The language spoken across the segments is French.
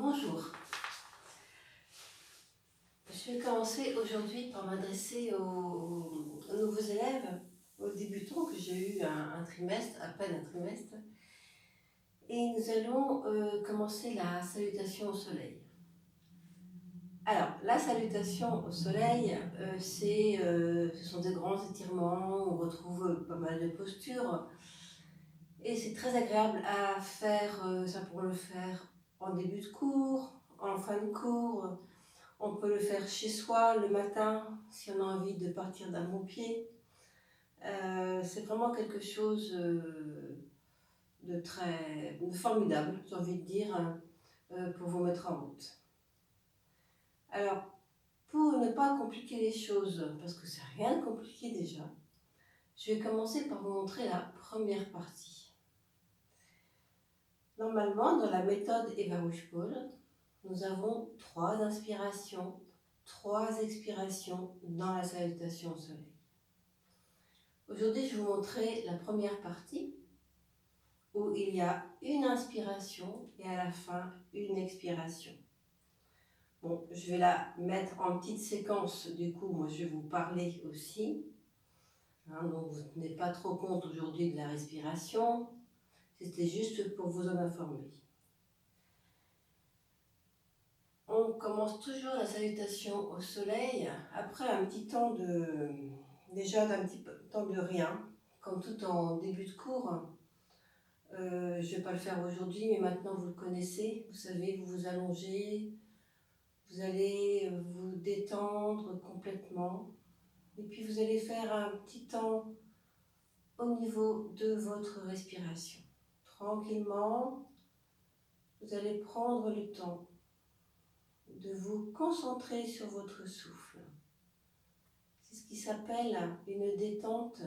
Bonjour. Je vais commencer aujourd'hui par m'adresser aux nouveaux élèves, aux débutants que j'ai eu un trimestre, à peine un trimestre. Et nous allons commencer la salutation au soleil. Alors, la salutation au soleil, ce sont des grands étirements, on retrouve pas mal de postures. Et c'est très agréable à faire, ça pour le faire en début de cours, en fin de cours. On peut le faire chez soi le matin si on a envie de partir d'un bon pied. C'est vraiment quelque chose de formidable, j'ai envie de dire, pour vous mettre en route. Alors, pour ne pas compliquer les choses, parce que c'est rien de compliqué déjà, je vais commencer par vous montrer la première partie. Normalement, dans la méthode Eva Rouge-Paul, nous avons 3 inspirations, 3 expirations dans la salutation au soleil. Aujourd'hui, je vais vous montrer la première partie où il y a une inspiration et à la fin une expiration. Bon, je vais la mettre en petite séquence, du coup, moi je vais vous parler aussi. Donc vous ne tenez pas trop compte aujourd'hui de la respiration, c'était juste pour vous en informer. On commence toujours la salutation au soleil après un petit temps d'un petit temps de rien, comme tout en début de cours. Je ne vais pas le faire aujourd'hui, mais maintenant vous le connaissez. Vous savez, vous vous allongez, vous allez vous détendre complètement. Et puis vous allez faire un petit temps au niveau de votre respiration. Tranquillement, vous allez prendre le temps de vous concentrer sur votre souffle. C'est ce qui s'appelle une détente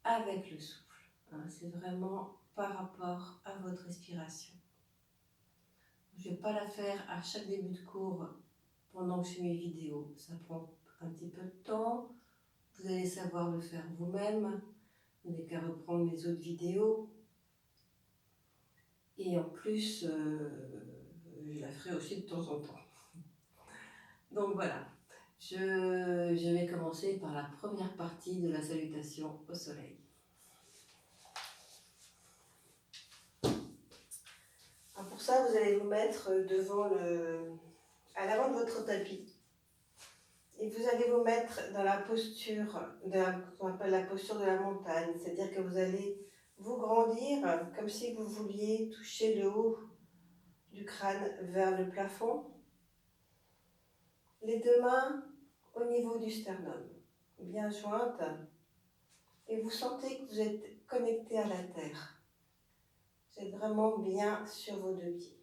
avec le souffle. C'est vraiment par rapport à votre respiration. Je ne vais pas la faire à chaque début de cours pendant que je fais mes vidéos. Ça prend un petit peu de temps. Vous allez savoir le faire vous-même. Vous n'avez qu'à reprendre mes autres vidéos. Et en plus, je la ferai aussi de temps en temps. Donc voilà, je vais commencer par la première partie de la salutation au soleil. Alors pour ça, vous allez vous mettre à l'avant de votre tapis. Et vous allez vous mettre dans la posture, qu'on appelle la posture de la montagne. C'est-à-dire que vous allez vous grandir comme si vous vouliez toucher le haut du crâne vers le plafond. Les 2 mains au niveau du sternum, bien jointes. Et vous sentez que vous êtes connecté à la terre. Vous êtes vraiment bien sur vos 2 pieds.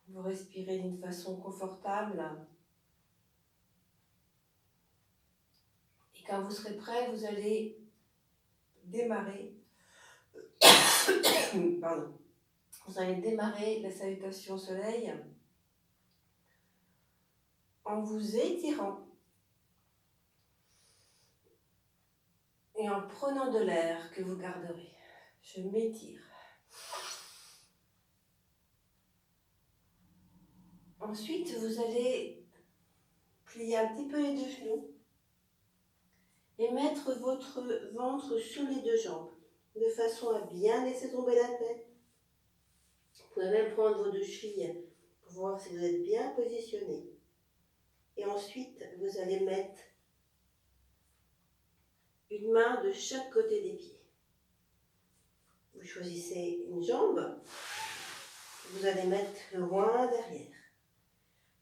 Vous respirez d'une façon confortable. Et quand vous serez prêt, vous allez démarrer. Pardon. Vous allez démarrer la salutation au soleil en vous étirant et en prenant de l'air que vous garderez. Je m'étire. Ensuite, vous allez plier un petit peu les 2 genoux et mettre votre ventre sur les 2 jambes, de façon à bien laisser tomber la tête. Vous pouvez même prendre vos 2 chevilles pour voir si vous êtes bien positionné. Et ensuite, vous allez mettre une main de chaque côté des pieds. Vous choisissez une jambe, vous allez mettre loin derrière.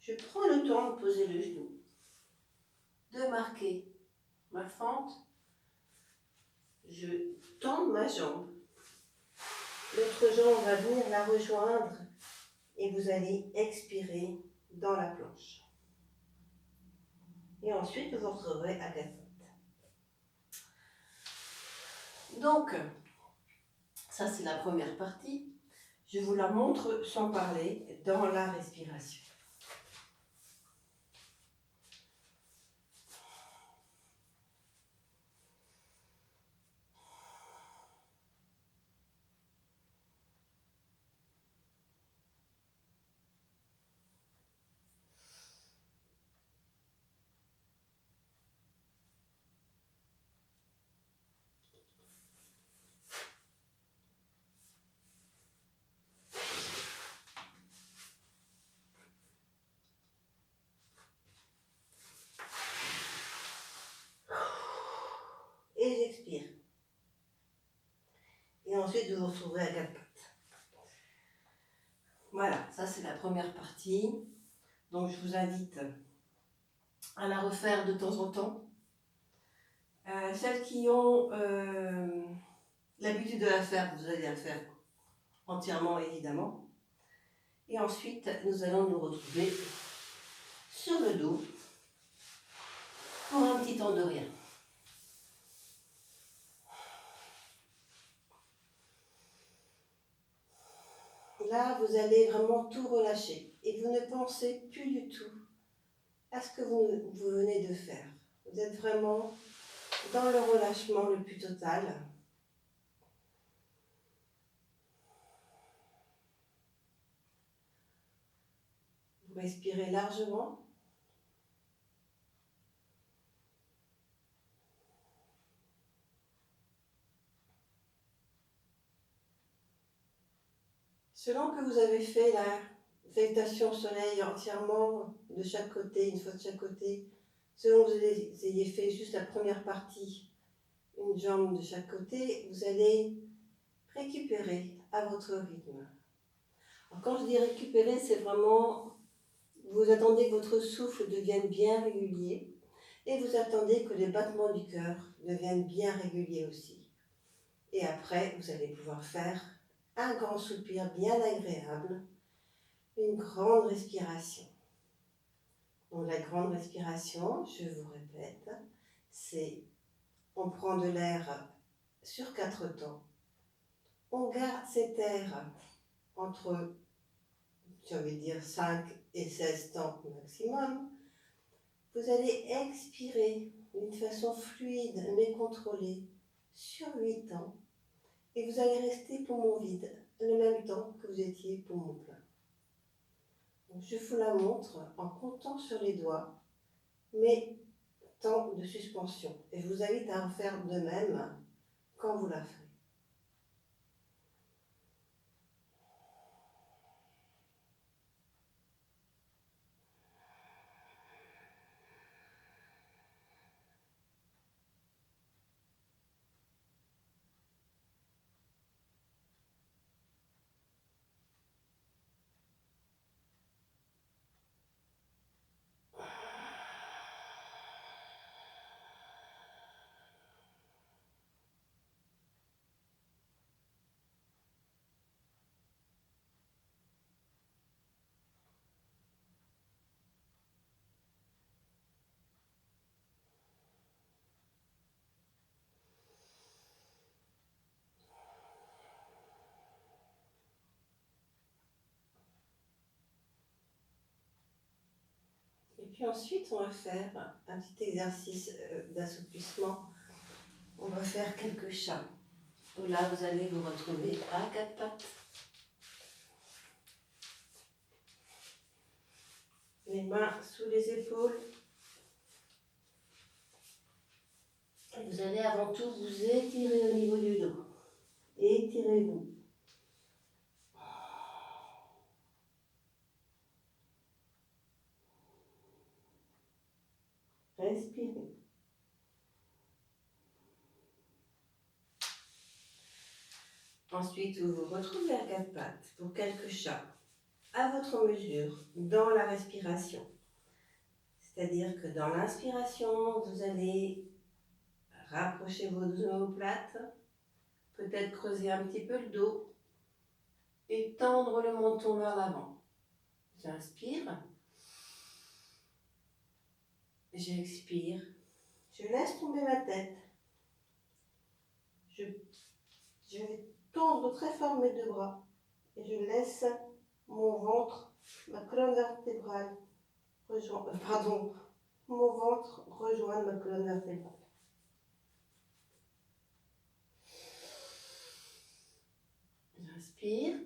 Je prends le temps de poser le genou, de marquer ma fente. Je tends ma jambe. L'autre jambe va venir la rejoindre et vous allez expirer dans la planche. Et ensuite, vous vous retrouverez à 4 pattes. Donc, ça c'est la première partie. Je vous la montre sans parler dans la respiration. ensuite de vous retrouver à quatre pattes. Voilà, ça c'est la première partie. Donc je vous invite à la refaire de temps en temps. Celles qui ont l'habitude de la faire, vous allez la faire entièrement évidemment. Et ensuite, nous allons nous retrouver sur le dos pour un petit temps de rien. Là, vous allez vraiment tout relâcher et vous ne pensez plus du tout à ce que vous venez de faire. Vous êtes vraiment dans le relâchement le plus total. Vous respirez largement. Selon que vous avez fait la méditation au soleil entièrement de chaque côté, une fois de chaque côté, selon que vous ayez fait juste la première partie, une jambe de chaque côté, vous allez récupérer à votre rythme. Alors quand je dis récupérer, c'est vraiment, vous attendez que votre souffle devienne bien régulier et vous attendez que les battements du cœur deviennent bien réguliers aussi. Et après, vous allez pouvoir faire un grand soupir bien agréable, une grande respiration. Donc la grande respiration, je vous répète, c'est on prend de l'air sur 4 temps. On garde cet air entre, j'ai envie de dire, 5 et 16 temps maximum. Vous allez expirer d'une façon fluide mais contrôlée sur 8 temps. Et vous allez rester poumon vide le même temps que vous étiez poumon plein. Donc je vous la montre en comptant sur les doigts mes temps de suspension. Et je vous invite à en faire de même quand vous la ferez. Et puis ensuite, on va faire un petit exercice d'assouplissement. On va faire quelques chats. Là, vous allez vous retrouver à quatre pattes. Les mains sous les épaules. Et vous allez avant tout vous étirer au niveau du dos. Étirez-vous. Respirez. Ensuite, vous vous retrouvez à quatre pattes pour quelques chats à votre mesure dans la respiration. C'est-à-dire que dans l'inspiration, vous allez rapprocher vos deux omoplates, peut-être creuser un petit peu le dos et tendre le menton vers l'avant. J'inspire, j'expire, je laisse tomber ma tête. Je vais tendre très fort mes deux bras et je laisse mon ventre, ma colonne vertébrale, mon ventre rejoindre ma colonne vertébrale. J'inspire.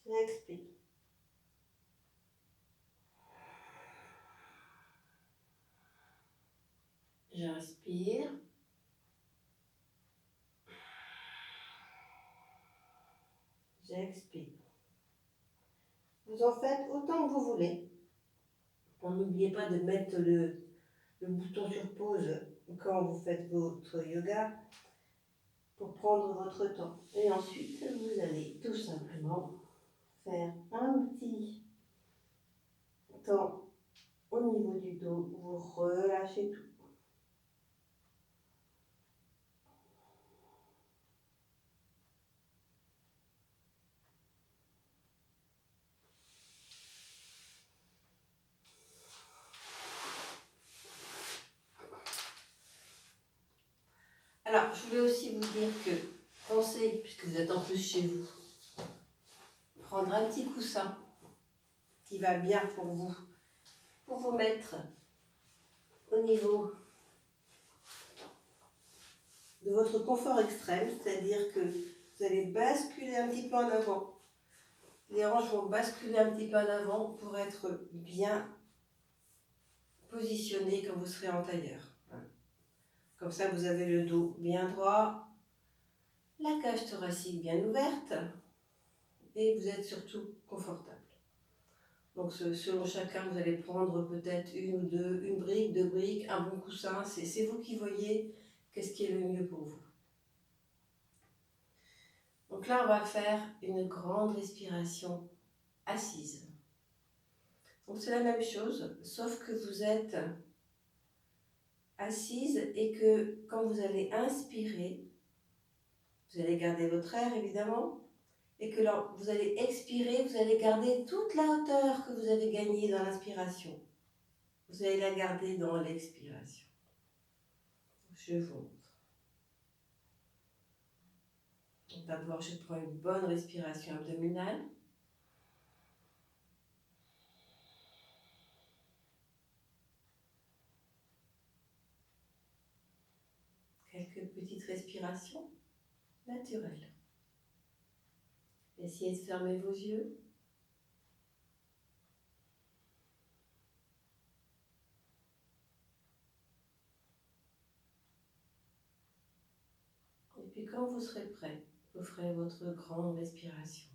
J'expire. J'inspire. J'expire. Vous en faites autant que vous voulez. N'oubliez pas de mettre le bouton sur pause quand vous faites votre yoga pour prendre votre temps. Et ensuite, vous allez tout simplement faire un petit temps au niveau du dos. Vous relâchez tout. Alors, je voulais aussi vous dire que pensez, puisque vous êtes en plus chez vous, prendre un petit coussin qui va bien pour vous mettre au niveau de votre confort extrême, c'est-à-dire que vous allez basculer un petit peu en avant. Les hanches vont basculer un petit peu en avant pour être bien positionnées quand vous serez en tailleur. Comme ça, vous avez le dos bien droit, la cage thoracique bien ouverte et vous êtes surtout confortable. Donc selon chacun, vous allez prendre peut-être une ou deux, une brique, deux briques, un bon coussin. C'est vous qui voyez qu'est-ce qui est le mieux pour vous. Donc là, on va faire une grande respiration assise. Donc c'est la même chose, sauf que vous êtes assise et que quand vous allez inspirer, vous allez garder votre air évidemment, et que lorsque vous allez expirer, vous allez garder toute la hauteur que vous avez gagnée dans l'inspiration. Vous allez la garder dans l'expiration. Je vous montre. D'abord, je prends une bonne respiration abdominale. Quelques petites respirations naturelles. Essayez de fermer vos yeux. Et puis quand vous serez prêt, vous ferez votre grande respiration.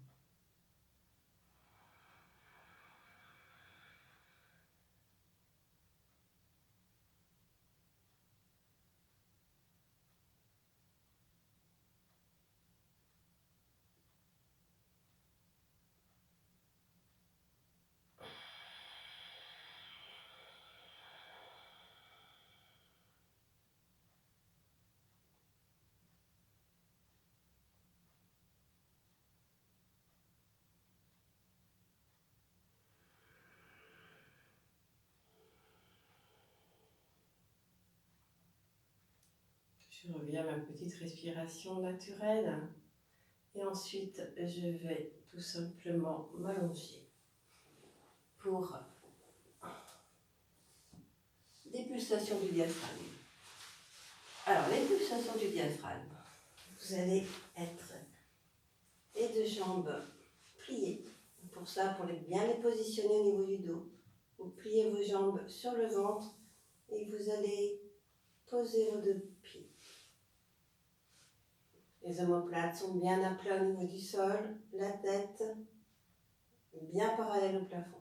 Je reviens à ma petite respiration naturelle. Et ensuite, je vais tout simplement m'allonger pour des pulsations du diaphragme. Alors, les pulsations du diaphragme, vous allez être les deux jambes pliées. Pour ça, pour bien les positionner au niveau du dos, vous pliez vos jambes sur le ventre et vous allez poser vos deux pieds. Les omoplates sont bien à plat au niveau du sol, la tête bien parallèle au plafond.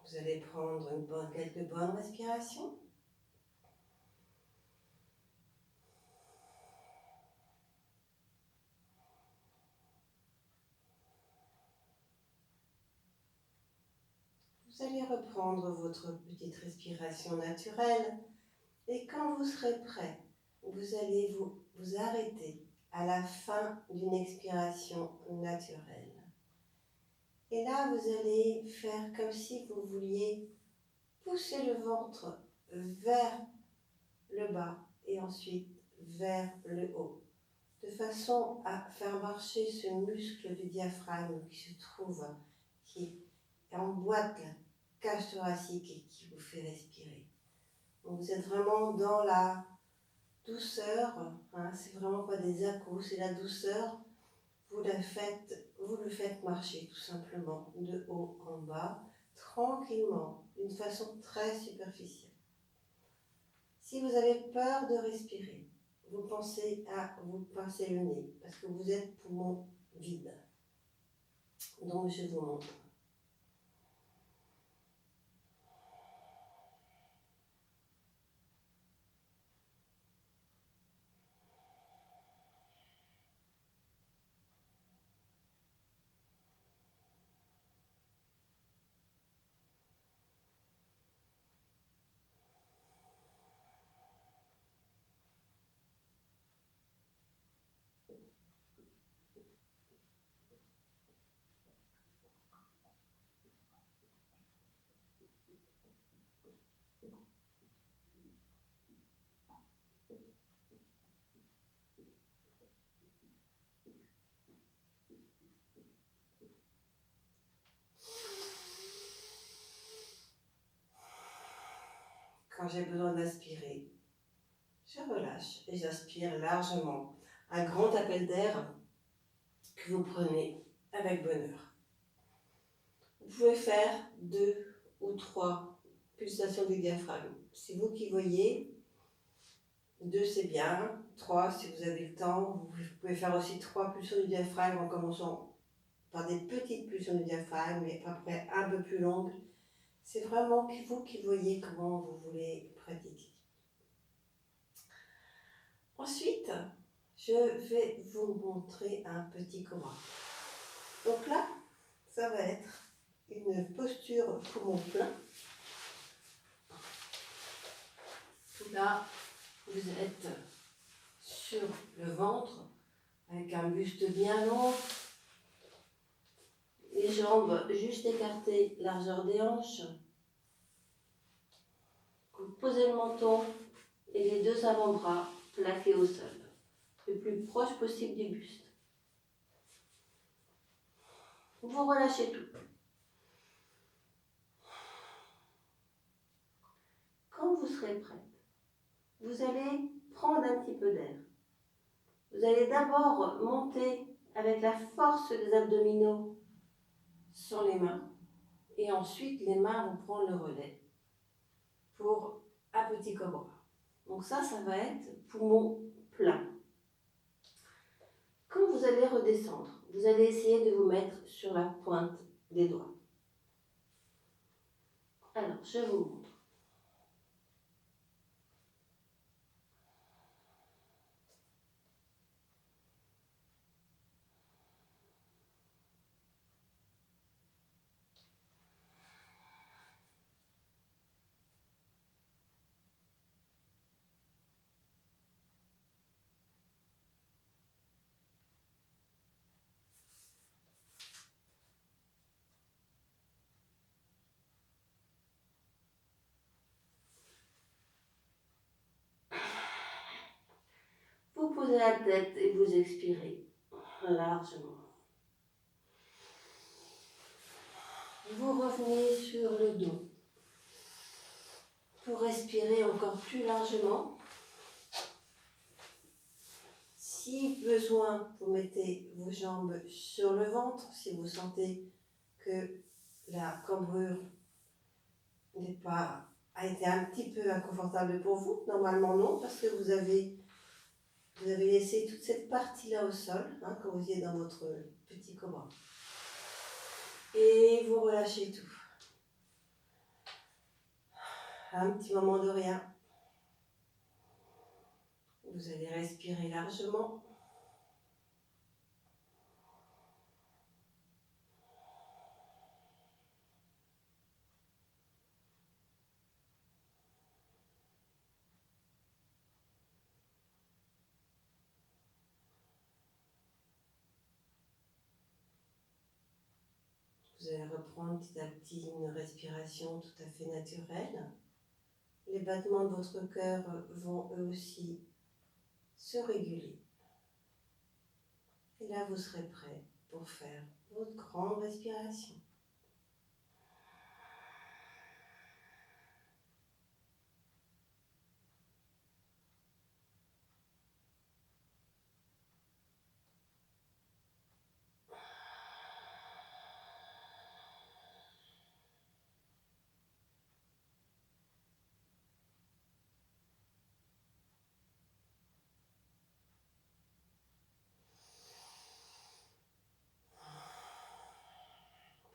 Vous allez prendre quelques bonnes respirations. Vous allez reprendre votre petite respiration naturelle et quand vous serez prêt, vous allez vous arrêter à la fin d'une expiration naturelle. Et là, vous allez faire comme si vous vouliez pousser le ventre vers le bas et ensuite vers le haut, de façon à faire marcher ce muscle du diaphragme qui emboîte la cage thoracique et qui vous fait respirer. Donc vous êtes vraiment dans la douceur, hein, c'est vraiment pas des à-coups, c'est la douceur. Vous le faites marcher tout simplement de haut en bas, tranquillement, d'une façon très superficielle. Si vous avez peur de respirer, vous pensez à vous pincer le nez parce que vous êtes poumon vide. Donc je vous montre. quand j'ai besoin d'aspirer, je relâche et j'aspire largement. Un grand appel d'air que vous prenez avec bonheur. Vous pouvez faire 2 ou 3 pulsations du diaphragme. C'est vous qui voyez. 2 c'est bien, 3 si vous avez le temps. Vous pouvez faire aussi 3 pulsions du diaphragme en commençant par des petites pulsions du diaphragme, mais après un peu plus longues. C'est vraiment vous qui voyez comment vous voulez pratiquer. Ensuite, je vais vous montrer un petit cobra. Donc là, ça va être une posture poumon plein. Là, vous êtes sur le ventre avec un buste bien long, les jambes juste écartées, largeur des hanches. Vous posez le menton et les 2 avant-bras plaqués au sol, le plus proche possible du buste. Vous relâchez tout. Quand vous serez prête, vous allez prendre un petit peu d'air. Vous allez d'abord monter avec la force des abdominaux sur les mains et ensuite les mains vont prendre le relais pour un petit cobra. Donc ça va être poumon plein. Quand vous allez redescendre, vous allez essayer de vous mettre sur la pointe des doigts. Alors, je vous montre. Vous posez la tête et vous expirez largement. Vous revenez sur le dos pour respirer encore plus largement. Si besoin, vous mettez vos jambes sur le ventre si vous sentez que la cambrure a été un petit peu inconfortable pour vous. Normalement non, parce que vous avez laissé toute cette partie-là au sol, quand vous étiez dans votre petit cobra. Et vous relâchez tout. Un petit moment de rien. Vous allez respirer largement. Vous allez reprendre petit à petit une respiration tout à fait naturelle. Les battements de votre cœur vont eux aussi se réguler. Et là, vous serez prêt pour faire votre grande respiration.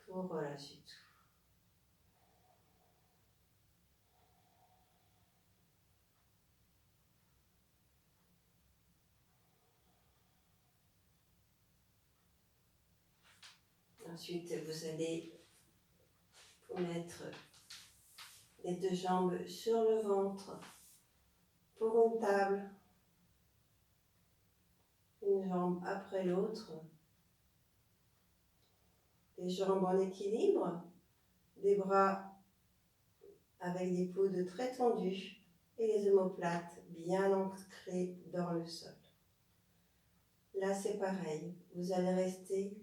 Vous relâchez tout. Ensuite, vous allez vous mettre les 2 jambes sur le ventre pour une table, une jambe après l'autre, les jambes en équilibre, des bras avec des coudes très tendus et les omoplates bien ancrées dans le sol. Là, c'est pareil, vous allez rester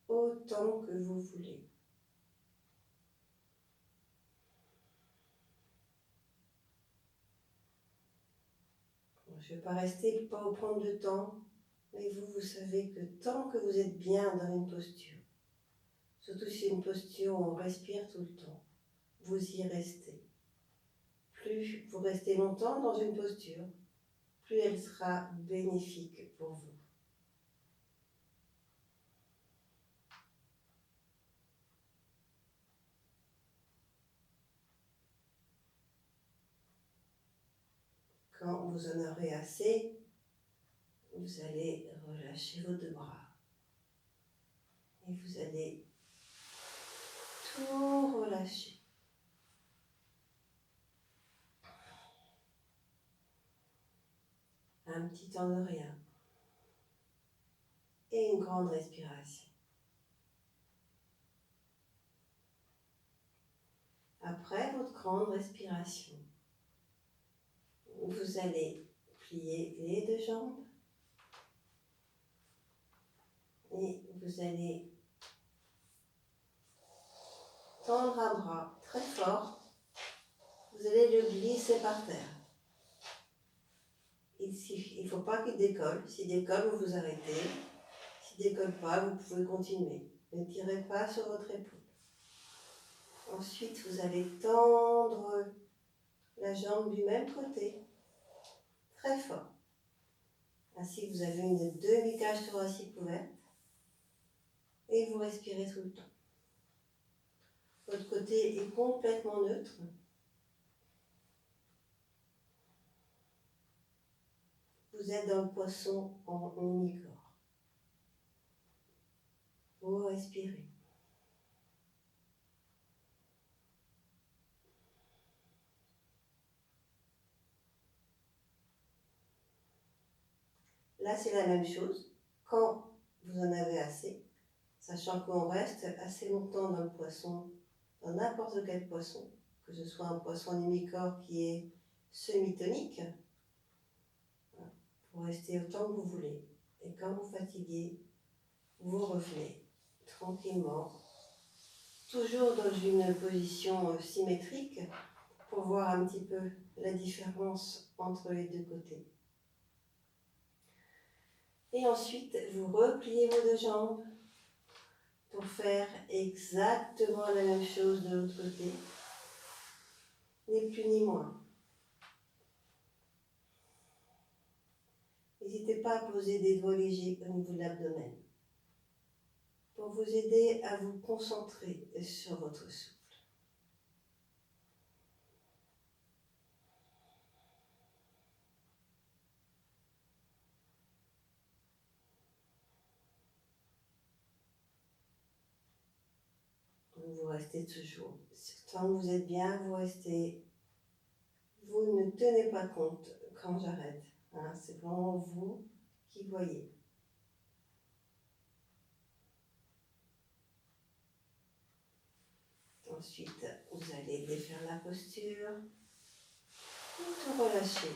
autant que vous voulez. Je ne vais pas rester, pas vous prendre de temps, mais vous savez que tant que vous êtes bien dans une posture, surtout si c'est une posture où on respire tout le temps, vous y restez. Plus vous restez longtemps dans une posture, plus elle sera bénéfique pour vous. Quand vous en aurez assez, vous allez relâcher vos deux bras. Et vous allez tout relâcher. Un petit temps de rien. Et une grande respiration. Après votre grande respiration, vous allez plier les deux jambes et vous allez tendre un bras très fort. Vous allez le glisser par terre. Il ne faut pas qu'il décolle. S'il décolle, vous vous arrêtez. S'il ne décolle pas, vous pouvez continuer. Ne tirez pas sur votre épaule. Ensuite, vous allez tendre la jambe du même côté, très fort. Ainsi, vous avez une demi-cage thoracique ouverte et vous respirez tout le temps. Votre côté est complètement neutre. Vous êtes dans le poisson en unicorps. Vous respirez. Là, c'est la même chose. Quand vous en avez assez, sachant qu'on reste assez longtemps dans le poisson, dans n'importe quel poisson, que ce soit un poisson unicorps qui est semi-tonique, vous restez autant que vous voulez. Et quand vous fatiguez, vous revenez tranquillement, toujours dans une position symétrique pour voir un petit peu la différence entre les deux côtés. Et ensuite, vous repliez vos deux jambes pour faire exactement la même chose de l'autre côté, ni plus ni moins. N'hésitez pas à poser des doigts légers au niveau de l'abdomen pour vous aider à vous concentrer sur votre souffle. Vous restez toujours. Tant que vous êtes bien, vous restez. Vous ne tenez pas compte quand j'arrête. Hein, c'est vraiment vous qui voyez. Ensuite, vous allez défaire la posture, tout relâcher.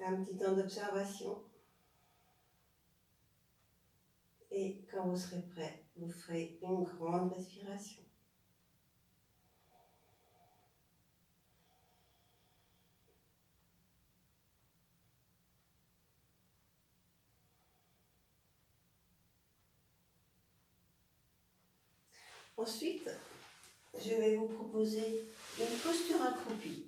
Un petit temps d'observation. Et quand vous serez prêt, vous ferez une grande respiration. Ensuite, je vais vous proposer une posture accroupie.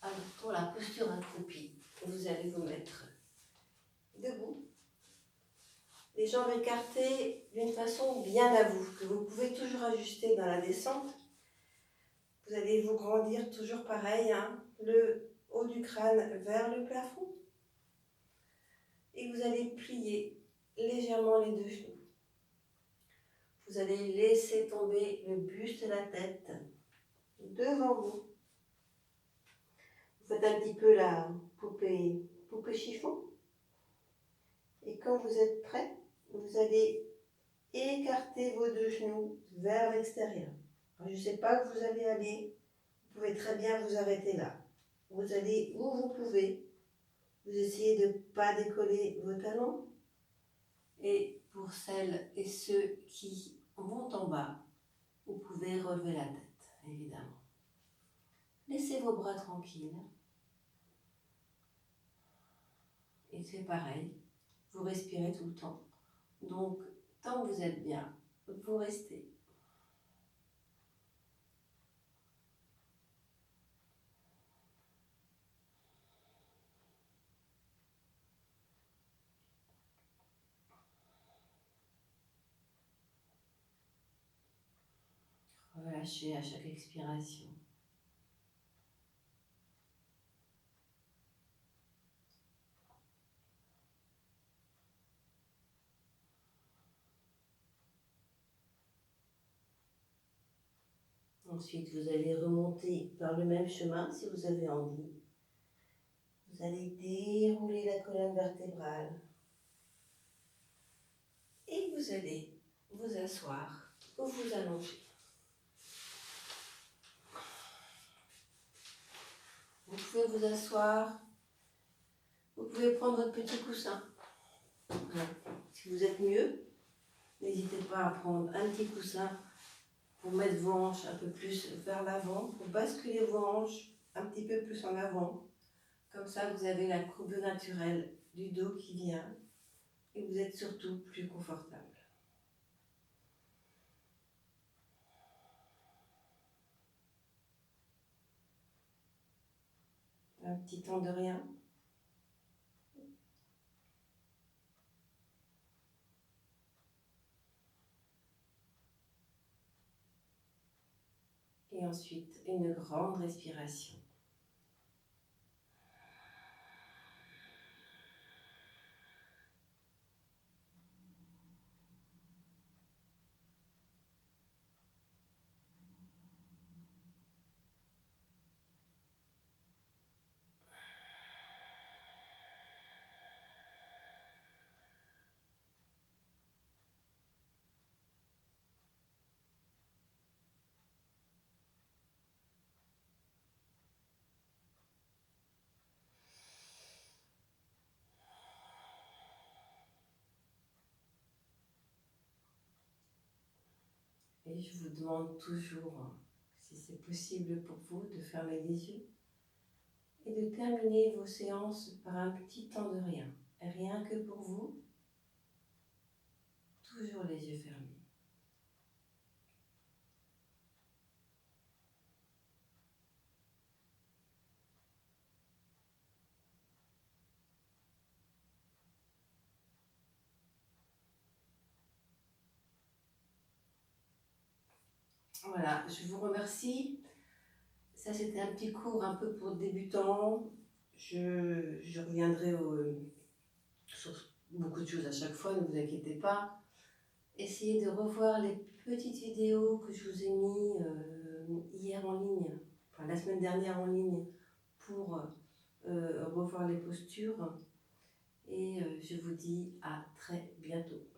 Alors, pour la posture accroupie, vous allez vous mettre debout, les jambes écartées d'une façon bien à vous, que vous pouvez toujours ajuster dans la descente. Vous allez vous grandir toujours pareil, hein, le haut du crâne vers le plafond. Et vous allez plier légèrement les deux genoux. Vous allez laisser tomber le buste et la tête devant vous. Vous faites un petit peu la poupée chiffon. Et quand vous êtes prêt, vous allez écarter vos deux genoux vers l'extérieur. Je ne sais pas où vous allez aller, vous pouvez très bien vous arrêter là. Vous allez où vous pouvez. Vous essayez de ne pas décoller vos talons. Et pour celles et ceux qui vont en bas, vous pouvez relever la tête, évidemment. Laissez vos bras tranquilles. Et c'est pareil, vous respirez tout le temps. Donc, tant que vous êtes bien, vous restez. Relâchez à chaque expiration. Ensuite, vous allez remonter par le même chemin si vous avez envie. Vous allez dérouler la colonne vertébrale. Et vous allez vous asseoir ou vous allonger. Vous pouvez vous asseoir. Vous pouvez prendre votre petit coussin. Voilà. Si vous êtes mieux, n'hésitez pas à prendre un petit coussin pour mettre vos hanches un peu plus vers l'avant, pour basculer vos hanches un petit peu plus en avant. Comme ça, vous avez la courbe naturelle du dos qui vient et vous êtes surtout plus confortable. Un petit temps de rien. Et ensuite, une grande respiration. Et je vous demande toujours, si c'est possible pour vous, de fermer les yeux et de terminer vos séances par un petit temps de rien. Rien que pour vous, toujours les yeux fermés. Voilà, je vous remercie. Ça, c'était un petit cours un peu pour débutants. Je reviendrai sur beaucoup de choses à chaque fois, ne vous inquiétez pas. Essayez de revoir les petites vidéos que je vous ai mis hier en ligne, enfin la semaine dernière en ligne, pour revoir les postures. Et je vous dis à très bientôt.